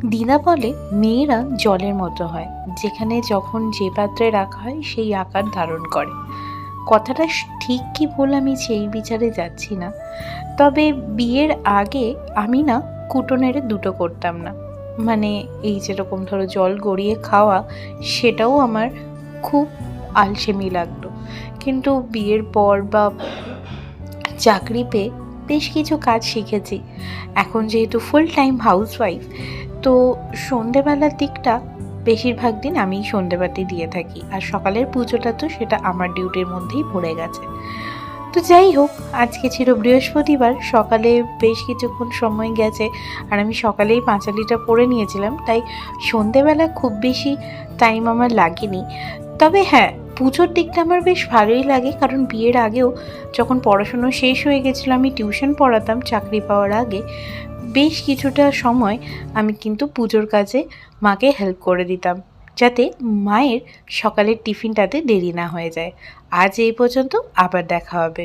দিদা বলে মেয়েরা জলের মতো হয়, যেখানে যখন যে পাত্রে রাখা হয় সেই আকার ধারণ করে। কথাটা ঠিক কি ভুল আমি সেই বিচারে যাচ্ছি না, তবে বিয়ের আগে আমি না কুটো নেড়ে দুটো করতাম না। মানে এই যেরকম ধরো জল গড়িয়ে খাওয়া, সেটাও আমার খুব আলসেমি লাগতো। কিন্তু বিয়ের পর বা চাকরি পেয়ে বেশ কিছু কাজ শিখেছি। এখন যেহেতু ফুল টাইম হাউসওয়াইফ, তো সন্ধেবেলার দিকটা বেশিরভাগ দিন আমিই সন্ধেবাতি দিয়ে থাকি, আর সকালের পুজোটা তো সেটা আমার ডিউটির মধ্যেই পড়ে গেছে। তো যাই হোক, আজকে ছিল বৃহস্পতিবার, সকালে বেশ কিছুক্ষণ সময় গেছে, আর আমি সকালেই পাঁচালিটা পরে নিয়েছিলাম, তাই সন্ধেবেলা খুব বেশি টাইম আমার লাগেনি। তবে হ্যাঁ, পুজোর দিকটা আমার বেশ ভালোই লাগে, কারণ বিয়ের আগেও যখন পড়াশুনো শেষ হয়ে গেছিলো, আমি টিউশন পড়াতাম চাকরি পাওয়ার আগে, বেশ কিছুটা সময় আমি কিন্তু পুজোর কাজে মাকে হেল্প করে দিতাম, যাতে মায়ের সকালের টিফিনটাতে দেরি না হয়ে যায়। আজ এই পর্যন্ত, আবার দেখা হবে।